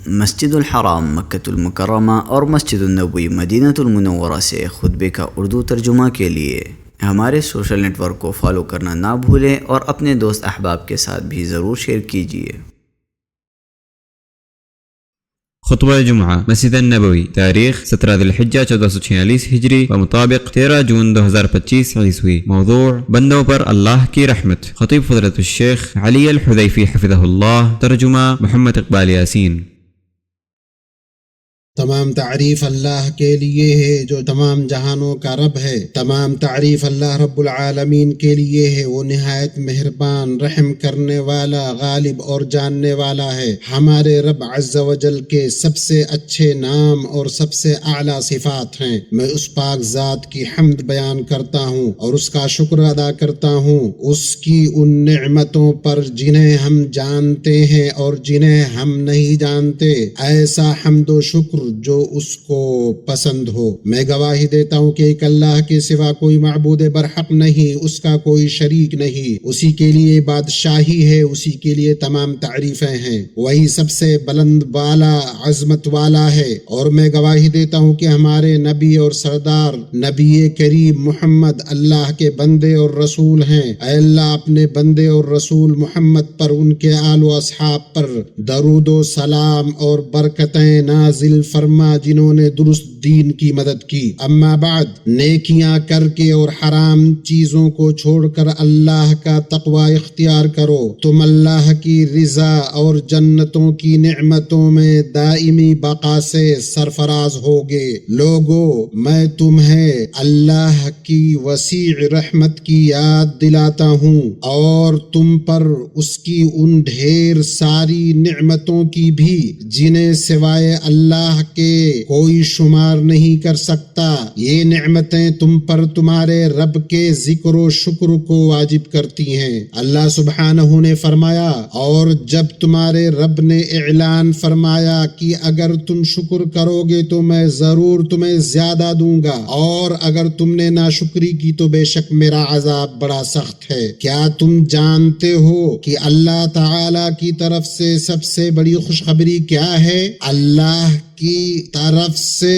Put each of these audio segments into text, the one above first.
مسجد الحرام مکۃ المکرمہ اور مسجد النبوی مدینہ المنورہ سے خطبے کا اردو ترجمہ کے لیے ہمارے سوشل نیٹ ورک کو فالو کرنا نہ بھولیں اور اپنے دوست احباب کے ساتھ بھی ضرور شیئر کیجیے۔ خطبہ جمعہ مسجد النبوی، تاریخ 17 ذی الحجہ 1446 ہجری ومطابق 13 جون 2025 عیسوی۔ موضوع بندوں پر اللہ کی رحمت۔ خطیب فضیلت الشیخ علی الحذیفی حفظہ اللہ، ترجمہ محمد اقبال یاسین۔ تمام تعریف اللہ کے لیے ہے جو تمام جہانوں کا رب ہے۔ تمام تعریف اللہ رب العالمین کے لیے ہے، وہ نہایت مہربان، رحم کرنے والا، غالب اور جاننے والا ہے۔ ہمارے رب عز و جل کے سب سے اچھے نام اور سب سے اعلیٰ صفات ہیں۔ میں اس پاک ذات کی حمد بیان کرتا ہوں اور اس کا شکر ادا کرتا ہوں، اس کی ان نعمتوں پر جنہیں ہم جانتے ہیں اور جنہیں ہم نہیں جانتے، ایسا حمد و شکر جو اس کو پسند ہو۔ میں گواہی دیتا ہوں کہ ایک اللہ کے سوا کوئی معبود برحق نہیں، اس کا کوئی شریک نہیں، اسی کے لیے بادشاہی ہے، اسی کے لیے تمام تعریفیں ہیں، وہی سب سے بلند بالا عظمت والا ہے۔ اور میں گواہی دیتا ہوں کہ ہمارے نبی اور سردار نبی کریم محمد اللہ کے بندے اور رسول ہیں۔ اے اللہ اپنے بندے اور رسول محمد پر، ان کے آل و اصحاب پر درود و سلام اور برکتیں نازل فرما جنہوں نے درست دین کی مدد کی۔ اما بعد، نیکیاں کر کے اور حرام چیزوں کو چھوڑ کر اللہ کا تقوی اختیار کرو، تم اللہ کی رضا اور جنتوں کی نعمتوں میں دائمی بقا سے سرفراز ہوگے۔ لوگو، میں تمہیں اللہ کی وسیع رحمت کی یاد دلاتا ہوں اور تم پر اس کی ان ڈھیر ساری نعمتوں کی بھی جنہیں سوائے اللہ کے کوئی شمار نہیں کر سکتا۔ یہ نعمتیں تم پر تمہارے رب کے ذکر و شکر کو واجب کرتی ہیں۔ اللہ سبحانہ نے فرمایا، اور جب تمہارے رب نے اعلان فرمایا کہ اگر تم شکر کرو گے تو میں ضرور تمہیں زیادہ دوں گا، اور اگر تم نے ناشکری کی تو بے شک میرا عذاب بڑا سخت ہے۔ کیا تم جانتے ہو کہ اللہ تعالی کی طرف سے سب سے بڑی خوشخبری کیا ہے؟ اللہ کی طرف سے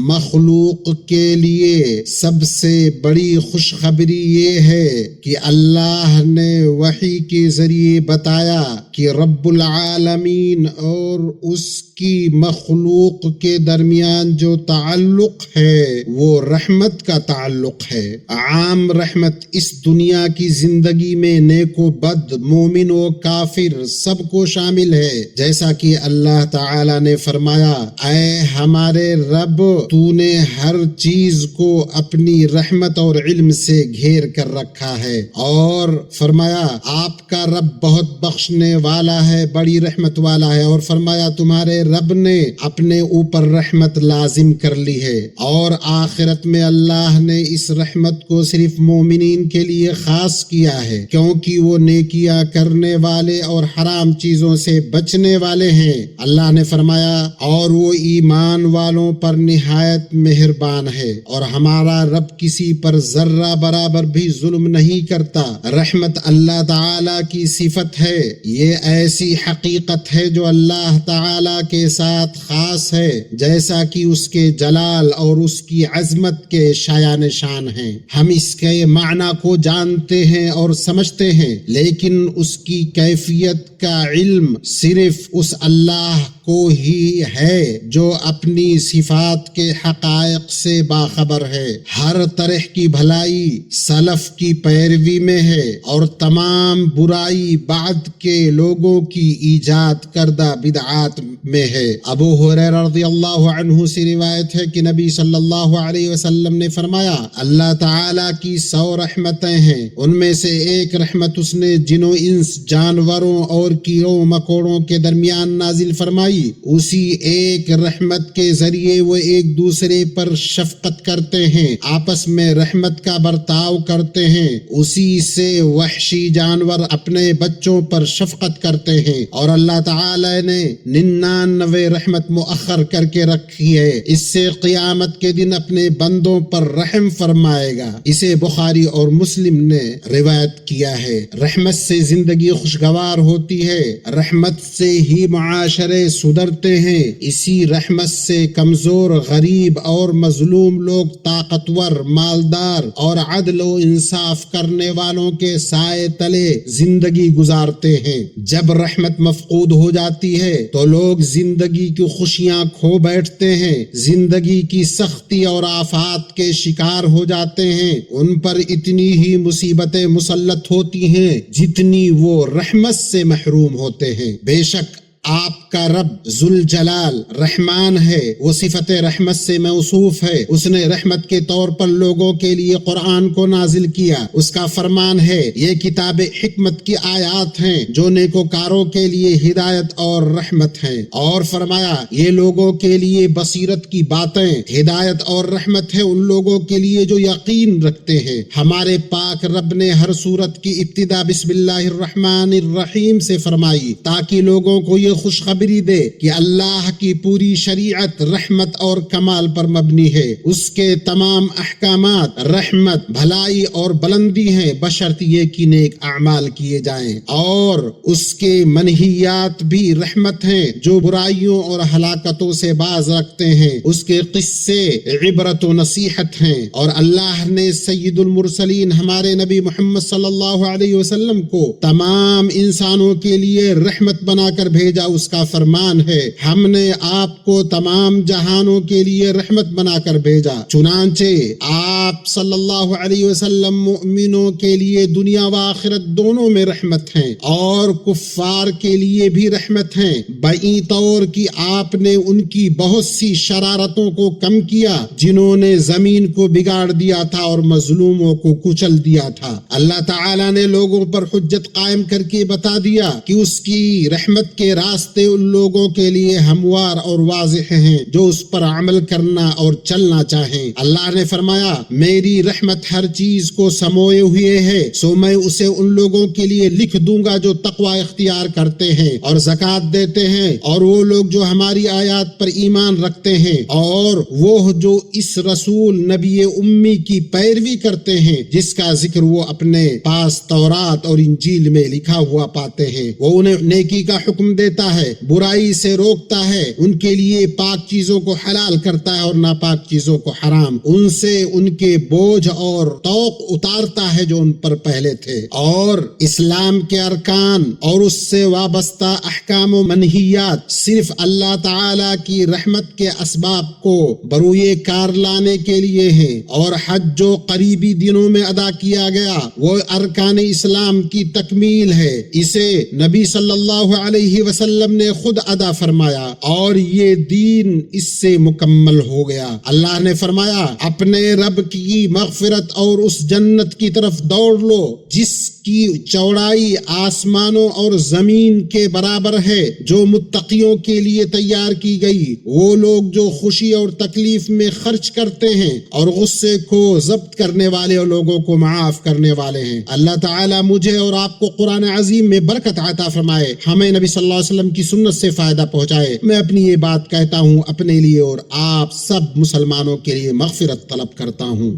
مخلوق کے لیے سب سے بڑی خوشخبری یہ ہے کہ اللہ نے وحی کے ذریعے بتایا کہ رب العالمین اور اس کی مخلوق کے درمیان جو تعلق ہے وہ رحمت کا تعلق ہے۔ عام رحمت اس دنیا کی زندگی میں نیک و بد، مومن و کافر سب کو شامل ہے، جیسا کہ اللہ تعالی نے فرمایا، اے ہمارے رب، تو نے ہر چیز کو اپنی رحمت اور علم سے گھیر کر رکھا ہے، اور فرمایا آپ کا رب بہت بخشنے والا ہے، بڑی رحمت والا ہے، اور فرمایا تمہارے رب نے اپنے اوپر رحمت لازم کر لی ہے، اور آخرت میں اللہ نے اس رحمت کو صرف مومنین کے لیے خاص کیا ہے، کیونکہ وہ نیکیاں کرنے والے اور حرام چیزوں سے بچنے والے ہیں۔ اللہ نے فرمایا، اور وہ ایمان والوں پر نہایت مہربان ہے، اور ہمارا رب کسی پر ذرہ برابر بھی ظلم نہیں کرتا۔ رحمت اللہ تعالی کی صفت ہے، یہ ایسی حقیقت ہے جو اللہ تعالی کے ساتھ خاص ہے، جیسا کہ اس کے جلال اور اس کی عظمت کے شایع نشان ہیں۔ ہم اس کے معنی کو جانتے ہیں اور سمجھتے ہیں، لیکن اس کی کیفیت کا علم صرف اس اللہ کو ہی ہے جو اپنی صفات کے حقائق سے باخبر ہے۔ ہر طرح کی بھلائی سلف کی پیروی میں ہے، اور تمام برائی بعد کے لوگوں کی ایجاد کردہ بدعات میں ہے۔ ابو ہریرہ رضی اللہ عنہ سے روایت ہے کہ نبی صلی اللہ علیہ وسلم نے فرمایا، اللہ تعالی کی 100 رحمتیں ہیں، ان میں سے ایک رحمت اس نے جنوں انس، جانوروں اور کیڑوں مکوڑوں کے درمیان نازل فرمائی، اسی ایک رحمت کے ذریعے وہ ایک دوسرے پر شفقت کرتے ہیں، آپس میں رحمت کا برتاؤ کرتے ہیں، اسی سے وحشی جانور اپنے بچوں پر شفقت کرتے ہیں، اور اللہ تعالی نے 99 رحمت مؤخر کر کے رکھی ہے، اس سے قیامت کے دن اپنے بندوں پر رحم فرمائے گا۔ اسے بخاری اور مسلم نے روایت کیا ہے۔ رحمت سے زندگی خوشگوار ہوتی ہے، رحمت سے ہی معاشرے سدھرتے ہیں، اسی رحمت سے کمزور، غریب اور مظلوم لوگ طاقتور، مالدار اور عدل و انصاف کرنے والوں کے سائے تلے زندگی گزارتے ہیں۔ جب رحمت مفقود ہو جاتی ہے تو لوگ زندگی کی خوشیاں کھو بیٹھتے ہیں، زندگی کی سختی اور آفات کے شکار ہو جاتے ہیں، ان پر اتنی ہی مصیبتیں مسلط ہوتی ہیں جتنی وہ رحمت سے محروم ہوتے ہیں۔ بے شک آپ کا رب ذوالجلال رحمان ہے، وہ صفت رحمت سے موصوف ہے، اس نے رحمت کے طور پر لوگوں کے لیے قرآن کو نازل کیا، اس کا فرمان ہے یہ کتاب حکمت کی آیات ہیں جو نیکوکاروں کے لیے ہدایت اور رحمت ہیں، اور فرمایا یہ لوگوں کے لیے بصیرت کی باتیں ہدایت اور رحمت ہے ان لوگوں کے لیے جو یقین رکھتے ہیں۔ ہمارے پاک رب نے ہر سورت کی ابتدا بسم اللہ الرحمن الرحیم سے فرمائی تاکہ لوگوں کو یہ خوشخبری دے کہ اللہ کی پوری شریعت رحمت اور کمال پر مبنی ہے، اس کے تمام احکامات رحمت، بھلائی اور بلندی ہیں بشرط یہ کہ نیک اعمال کیے جائیں، اور اس کے منہیات بھی رحمت ہیں جو برائیوں اور ہلاکتوں سے باز رکھتے ہیں، اس کے قصے عبرت و نصیحت ہیں، اور اللہ نے سید المرسلین ہمارے نبی محمد صلی اللہ علیہ وسلم کو تمام انسانوں کے لیے رحمت بنا کر بھیجا۔ اس کا فرمان ہے ہم نے آپ کو تمام جہانوں کے لیے رحمت بنا کر بھیجا، چنانچہ آپ صلی اللہ علیہ وسلم مؤمنوں کے لیے دنیا و آخرت دونوں میں رحمت ہیں اور کفار کے لیے بھی رحمت ہیں، بئی طور کہ آپ نے ان کی بہت سی شرارتوں کو کم کیا جنہوں نے زمین کو بگاڑ دیا تھا اور مظلوموں کو کچل دیا تھا۔ اللہ تعالی نے لوگوں پر حجت قائم کر کے بتا دیا کہ اس کی رحمت کے راستے ان لوگوں کے لیے ہموار اور واضح ہیں جو اس پر عمل کرنا اور چلنا چاہیں۔ اللہ نے فرمایا میری رحمت ہر چیز کو سموئے ہوئے ہے، سو میں اسے ان لوگوں کے لیے لکھ دوں گا جو تقوی اختیار کرتے ہیں اور زکوٰۃ دیتے ہیں، اور وہ لوگ جو ہماری آیات پر ایمان رکھتے ہیں، اور وہ جو اس رسول نبی امی کی پیروی کرتے ہیں جس کا ذکر وہ اپنے پاس تورات اور انجیل میں لکھا ہوا پاتے ہیں۔ وہ انہیں نیکی کا حکم دیتا ہے، برائی سے روکتا ہے، ان کے لیے پاک چیزوں کو حلال کرتا ہے اور ناپاک چیزوں کو حرام، ان سے ان کے بوجھ اور توق اتارتا ہے جو ان پر پہلے تھے، اور اسلام کے ارکان اور اس سے وابستہ احکام و منہیات صرف اللہ تعالی کی رحمت کے اسباب کو بروئے کار لانے کے لیے ہیں، اور حج جو قریبی دنوں میں ادا کیا گیا وہ ارکان اسلام کی تکمیل ہے، اسے نبی صلی اللہ علیہ وسلم نے خود ادا فرمایا اور یہ دین اس سے مکمل ہو گیا۔ اللہ نے فرمایا اپنے رب کی مغفرت اور اس جنت کی طرف دوڑ لو جس کی چوڑائی آسمانوں اور زمین کے برابر ہے، جو متقیوں کے لیے تیار کی گئی، وہ لوگ جو خوشی اور تکلیف میں خرچ کرتے ہیں اور غصے کو ضبط کرنے والے اور لوگوں کو معاف کرنے والے ہیں۔ اللہ تعالی مجھے اور آپ کو قرآن عظیم میں برکت عطا فرمائے، ہمیں نبی صلی اللہ علیہ وسلم کی سنت سے فائدہ پہنچائے۔ میں اپنی یہ بات کہتا ہوں اپنے لیے اور آپ سب مسلمانوں کے لیے مغفرت طلب کرتا ہوں۔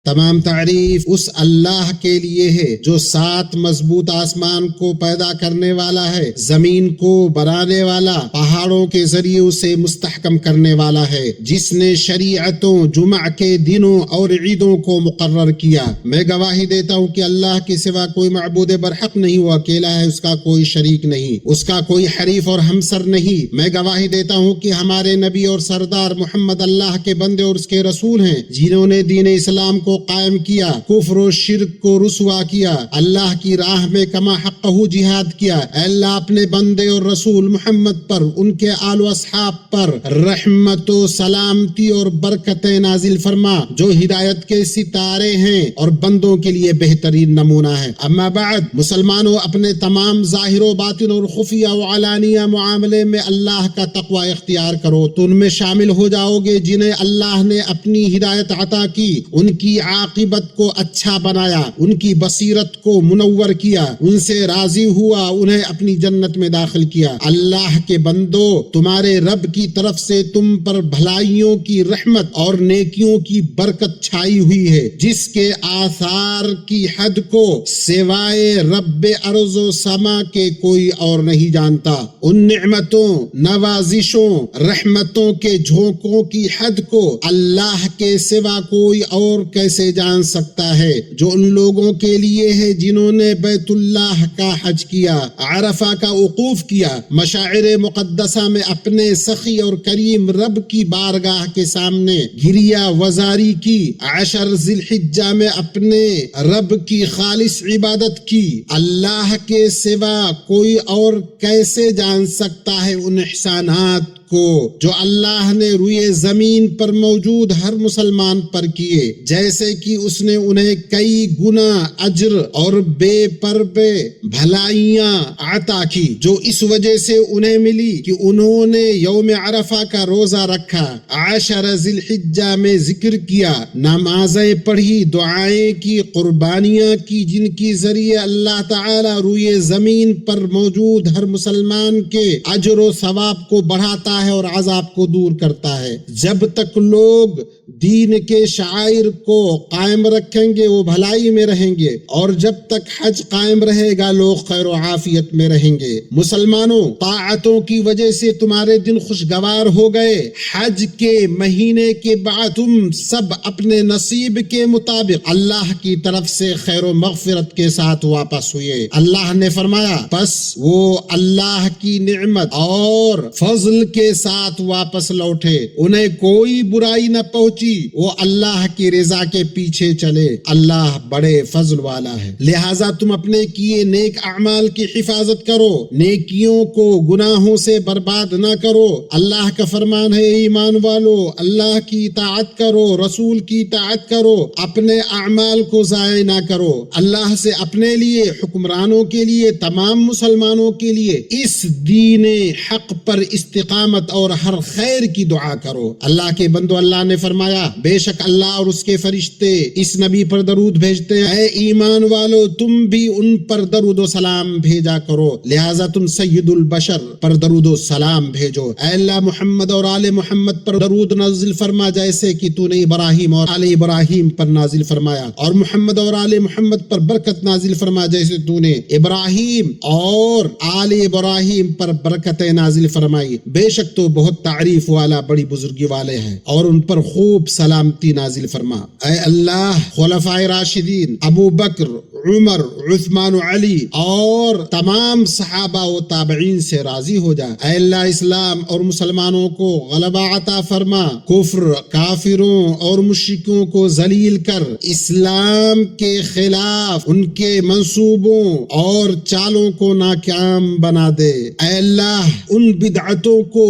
تمام تعریف اس اللہ کے لیے ہے جو 7 مضبوط آسمان کو پیدا کرنے والا ہے، زمین کو بنانے والا، پہاڑوں کے ذریعے اسے مستحکم کرنے والا ہے، جس نے شریعتوں، جمعہ کے دنوں اور عیدوں کو مقرر کیا۔ میں گواہی دیتا ہوں کہ اللہ کے سوا کوئی معبود برحق نہیں، وہ اکیلا ہے، اس کا کوئی شریک نہیں، اس کا کوئی حریف اور ہمسر نہیں۔ میں گواہی دیتا ہوں کہ ہمارے نبی اور سردار محمد اللہ کے بندے اور اس کے رسول ہیں، جنہوں نے دین اسلام کو قائم کیا، کفر و شرک کو رسوا کیا، اللہ کی راہ میں کما حقہ جہاد کیا۔ اے اللہ اپنے بندے اور رسول محمد پر، ان کے آل و اصحاب پر رحمت و سلامتی اور برکتیں نازل فرما، جو ہدایت کے ستارے ہیں اور بندوں کے لیے بہترین نمونہ ہے۔ اما بعد، مسلمانوں اپنے تمام ظاہر و باطن اور خفیہ و علانیہ معاملے میں اللہ کا تقوی اختیار کرو تو ان میں شامل ہو جاؤ گے جنہیں اللہ نے اپنی ہدایت عطا کی، ان کی عاقبت کو اچھا بنایا، ان کی بصیرت کو منور کیا، ان سے راضی ہوا، انہیں اپنی جنت میں داخل کیا۔ اللہ کے بندو، تمہارے رب کی طرف سے تم پر بھلائیوں کی رحمت اور نیکیوں کی برکت چھائی ہوئی ہے، جس کے آثار کی حد کو سوائے رب ارض و سما کے کوئی اور نہیں جانتا۔ ان نعمتوں، نوازشوں، رحمتوں کے جھونکوں کی حد کو اللہ کے سوا کوئی اور کیسے جان سکتا ہے، جو ان لوگوں کے لیے ہے جنہوں نے بیت اللہ کا حج کیا، عرفہ کا وقوف کیا، مشاعر مقدسہ میں اپنے سخی اور کریم رب کی بارگاہ کے سامنے گریہ وزاری کی، عشر ذی الحجہ میں اپنے رب کی خالص عبادت کی۔ اللہ کے سوا کوئی اور کیسے جان سکتا ہے ان احسانات کو جو اللہ نے روئے زمین پر موجود ہر مسلمان پر کیے، جیسے کہ اس نے انہیں کئی گنا اجر اور بے پربے بھلائیاں عطا کی، جو اس وجہ سے انہیں ملی کہ انہوں نے یوم عرفہ کا روزہ رکھا، عشر ذی الحجہ میں ذکر کیا، نمازیں پڑھی، دعائیں کی، قربانیاں کی، جن کی ذریعے اللہ تعالی روئے زمین پر موجود ہر مسلمان کے اجر و ثواب کو بڑھاتا ہے اور عذاب کو دور کرتا ہے۔ جب تک لوگ دین کے شعائر کو قائم رکھیں گے وہ بھلائی میں رہیں گے، اور جب تک حج قائم رہے گا لوگ خیر و عافیت میں رہیں گے۔ مسلمانوں، طاعتوں کی وجہ سے تمہارے دن خوشگوار ہو گئے۔ حج کے مہینے کے بعد تم سب اپنے نصیب کے مطابق اللہ کی طرف سے خیر و مغفرت کے ساتھ واپس ہوئے۔ اللہ نے فرمایا، پس وہ اللہ کی نعمت اور فضل کے ساتھ واپس لوٹے، انہیں کوئی برائی نہ پہنچی، وہ اللہ کی رضا کے پیچھے چلے، اللہ بڑے فضل والا ہے۔ لہٰذا تم اپنے کیے نیک اعمال کی حفاظت کرو، نیکیوں کو گناہوں سے برباد نہ کرو۔ اللہ کا فرمان ہے، ایمان والو، اللہ کی اطاعت کرو، رسول کی اطاعت کرو، اپنے اعمال کو ضائع نہ کرو۔ اللہ سے اپنے لیے، حکمرانوں کے لیے، تمام مسلمانوں کے لیے اس دین حق پر استقامت اور ہر خیر کی دعا کرو۔ اللہ کے بندو، اللہ نے فرمایا، بے شک اللہ اور اس کے فرشتے اس نبی پر درود بھیجتے ہیں، اے ایمان والو تم بھی ان پر درود و سلام بھیجا کرو، لہٰذا تم سید البشر پر درود و سلام بھیجو۔ اے اللہ محمد اور آل محمد پر درود نازل فرما، جیسے کہ تو نے ابراہیم اور آل ابراہیم پر نازل فرمایا، اور محمد اور آل محمد پر برکت نازل فرما، جیسے تو نے ابراہیم اور آل ابراہیم پر برکتیں نازل فرمائی۔ بے شک تو بہت تعریف والا، بڑی بزرگی والے ہیں، اور ان پر خوب سلامتی نازل فرما۔ اے اللہ خلفائے راشدین ابو بکر، عمر، عثمان و علی اور تمام صحابہ و تابعین سے راضی ہو جا۔ اے اللہ اسلام اور مسلمانوں کو غلبہ عطا فرما، کفر، کافروں اور مشرکوں کو ذلیل کر، اسلام کے خلاف ان کے منصوبوں اور چالوں کو ناکام بنا دے۔ اے اللہ ان بدعتوں کو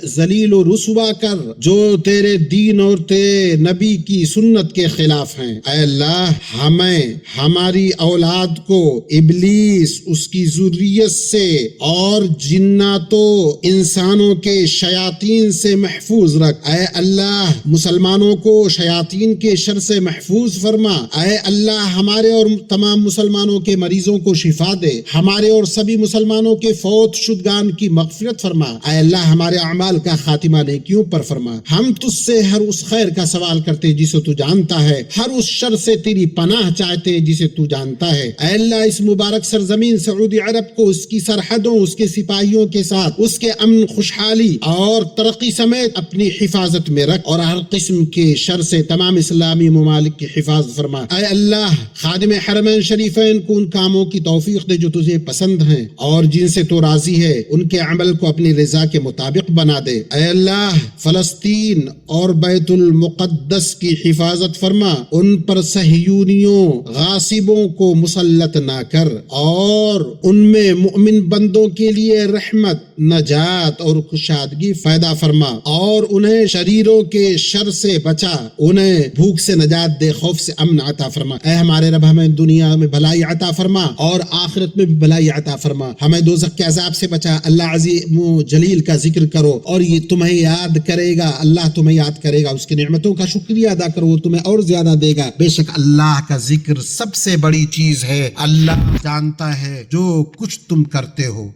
ذلیل و رسوا کر جو تیرے دین اور تیرے نبی کی سنت کے خلاف ہیں۔ اے اللہ ہمیں، ہماری اولاد کو ابلیس، اس کی ذریت سے اور جناتوں انسانوں کے شیاطین سے محفوظ رکھ۔ اے اللہ مسلمانوں کو شیاطین کے شر سے محفوظ فرما۔ اے اللہ ہمارے اور تمام مسلمانوں کے مریضوں کو شفا دے، ہمارے اور سبھی مسلمانوں کے فوت شدگان کی مغفرت فرما۔ اے اللہ ہمارے اعمال کا خاتمہ نیکیوں پر فرما۔ ہم تجھ سے ہر اس خیر کا سوال کرتے جسے تو جانتا ہے، ہر اس شر سے تیری پناہ چاہتے جسے تو جانتا جانتا ہے۔ اے اللہ اس مبارک سرزمین سعودی عرب کو اس کی سرحدوں، اس کے سپاہیوں کے ساتھ اس کے امن، خوشحالی اور ترقی سمیت اپنی حفاظت میں رکھ، اور ہر قسم کے شر سے تمام اسلامی ممالک کی حفاظت فرما۔ اے اللہ خادم حرمین شریفین کو ان کاموں کی توفیق دے جو تجھے پسند ہیں اور جن سے تو راضی ہے، ان کے عمل کو اپنی رضا کے مطابق بنا دے۔ اے اللہ فلسطین اور بیت المقدس کی حفاظت فرما، ان پر صہیونیوں غاصبوں کو مسلط نہ کر، اور ان میں مؤمن بندوں کے لیے رحمت، نجات اور کشادگی پیدا فرما، اور انہیں شریروں کے شر سے بچا، انہیں بھوک سے نجات دے، خوف سے امن عطا فرما۔ اے ہمارے رب ہمیں دنیا میں بھلائی عطا فرما اور آخرت میں بھی بھلائی عطا فرما، ہمیں دوزخ کے عذاب سے بچا۔ اللہ عظیم و جلیل کا ذکر کرو اور یہ تمہیں یاد کرے گا، اللہ تمہیں یاد کرے گا، اس کی نعمتوں کا شکریہ ادا کرو، وہ تمہیں اور زیادہ دے گا۔ بے شک اللہ کا ذکر سب سے بڑی چیز ہے، اللہ جانتا ہے جو کچھ تم کرتے ہو۔